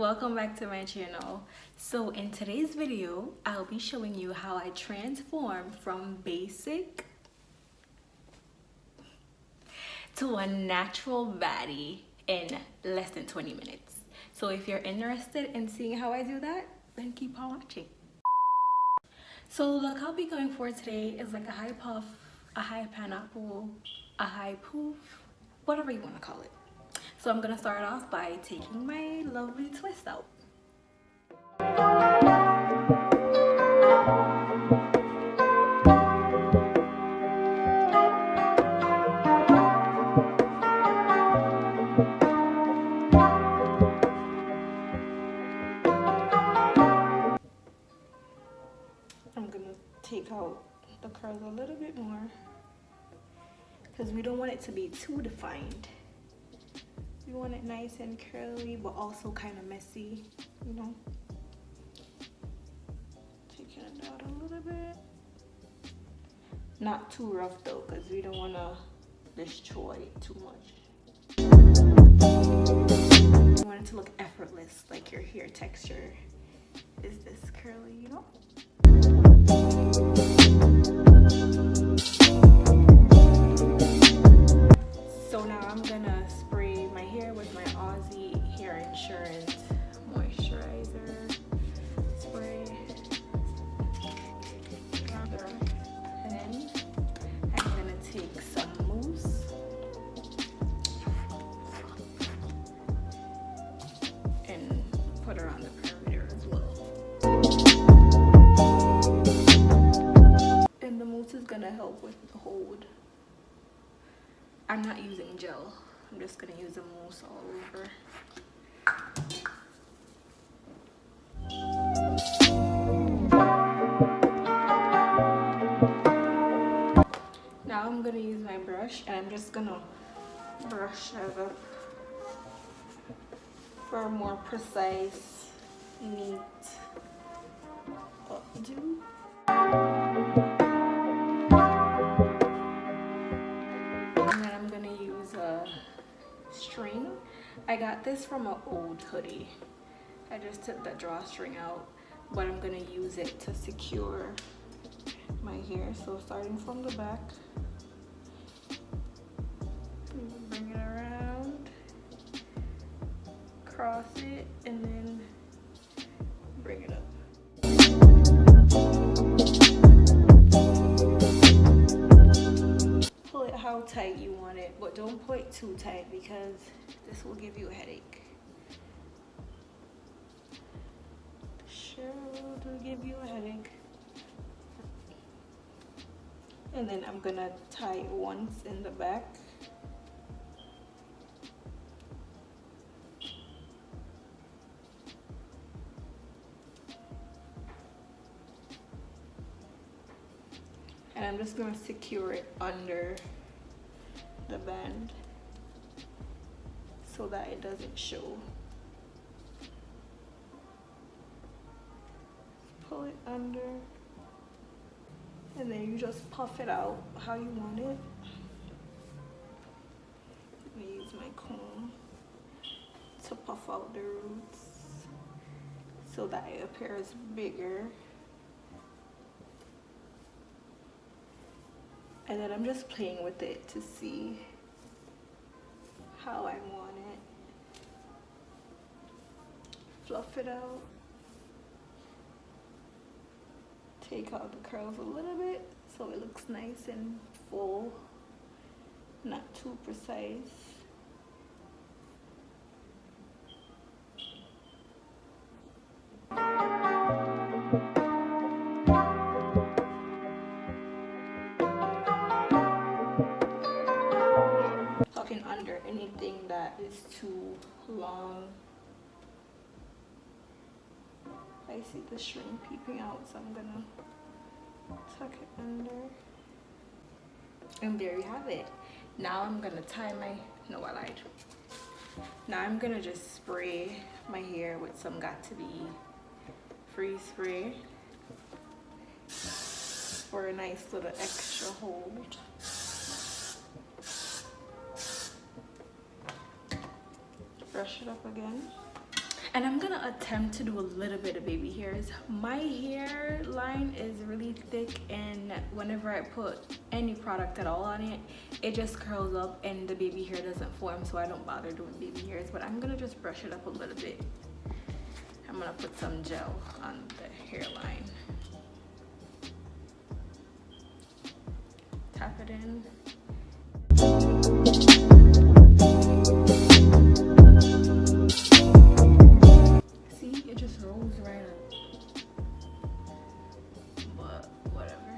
Welcome back to my channel. So in today's video, I'll be showing you how I transform from basic to a natural baddie in less than 20 minutes. So if you're interested in seeing how I do that, then keep on watching. So the look I'll be going for today is like a high puff, a high pineapple, a high poof, whatever you want to call it. So I'm gonna start off by taking my lovely twist out. I'm gonna take out the curls a little bit more because we don't want it to be too defined. We want it nice and curly, but also kind of messy, you know. Taking it out a little bit. Not too rough though, because we don't want to destroy it too much. You want it to look effortless, like your hair texture is this curly, you know. So now I'm gonna spray my hair with my Aussie Hair Insurance moisturizer spray. And then I'm gonna take some mousse and put her on the perimeter as well. And the mousse is gonna help with the hold. I'm not using gel. I'm just gonna use a mousse all over. Now I'm gonna use my brush and I'm just gonna brush it up for a more precise, neat updo. String. I got this from an old hoodie. I just took the drawstring out, but I'm gonna use it to secure my hair. So starting from the back, bring it around, cross it, and then bring it up. Pull it how tight you want it, but don't pull it too tight because this will give you a headache. Sure will give you a headache. And then I'm gonna tie it once in the back. And I'm just going to secure it under the band so that it doesn't show. Pull it under and then you just puff it out how you want it. I'm going to use my comb to puff out the roots so that it appears bigger. And then I'm just playing with it to see how I want it. Fluff it out. Take out the curls a little bit so it looks nice and full, not too precise. Tucking under anything that is too long. I see the string peeping out, so I'm gonna tuck it under. And there you have it. Now I'm gonna tie my, no, I lied. Now I'm gonna just spray my hair with some Got To Be free spray for a nice little extra hold. Brush it up again. And I'm gonna attempt to do a little bit of baby hairs. My hairline is really thick, and whenever I put any product at all on it, it just curls up and the baby hair doesn't form, so I don't bother doing baby hairs. But I'm gonna just brush it up a little bit. I'm gonna put some gel on the hairline. Tap it in. It just rolls right up, but whatever.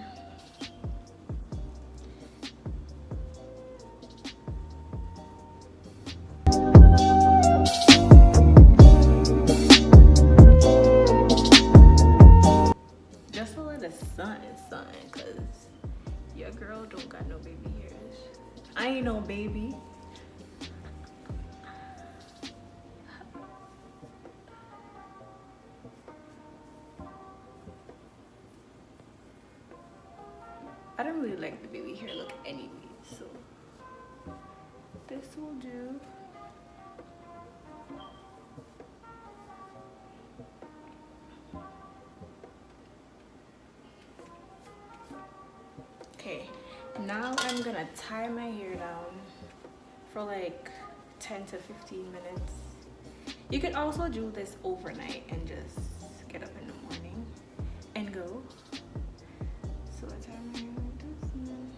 Just a little something, cause your girl don't got no baby hairs. I ain't no baby. I don't really like the baby hair look anyway, so this will do. Okay, now I'm gonna tie my hair down for like 10 to 15 minutes. You can also do this overnight and just get up in the morning and go. So I tie my hair like this and then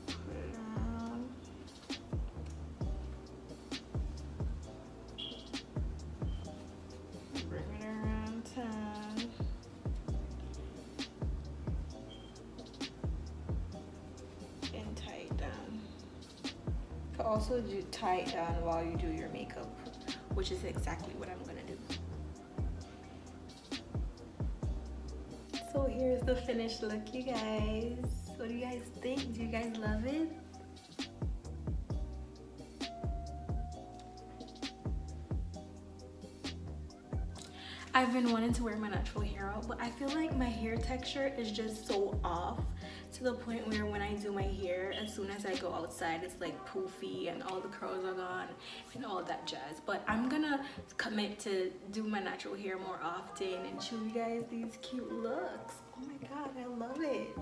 put it on. Bring it around 10. And tie it down. You can also tie it down while you do your makeup, which is exactly what I'm gonna do. So here's the finished look, you guys. What do you guys think? Do you guys love it? I've been wanting to wear my natural hair out, but I feel like my hair texture is just so off to the point where when I do my hair, as soon as I go outside, it's like poofy and all the curls are gone and all that jazz. But I'm gonna commit to do my natural hair more often and show you guys these cute looks. Oh my god, I love it.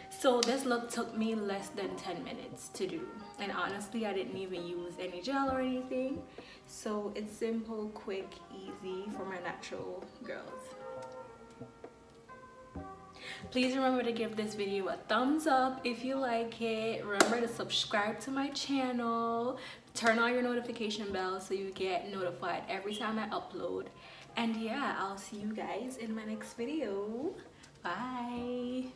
So this look took me less than 10 minutes to do, and honestly I didn't even use any gel or anything, so it's simple, quick, easy for my natural girls. Please remember to give this video a thumbs up if you like it. Remember to subscribe to my channel, turn on your notification bell so you get notified every time I upload. And yeah, I'll see you guys in my next video. Bye.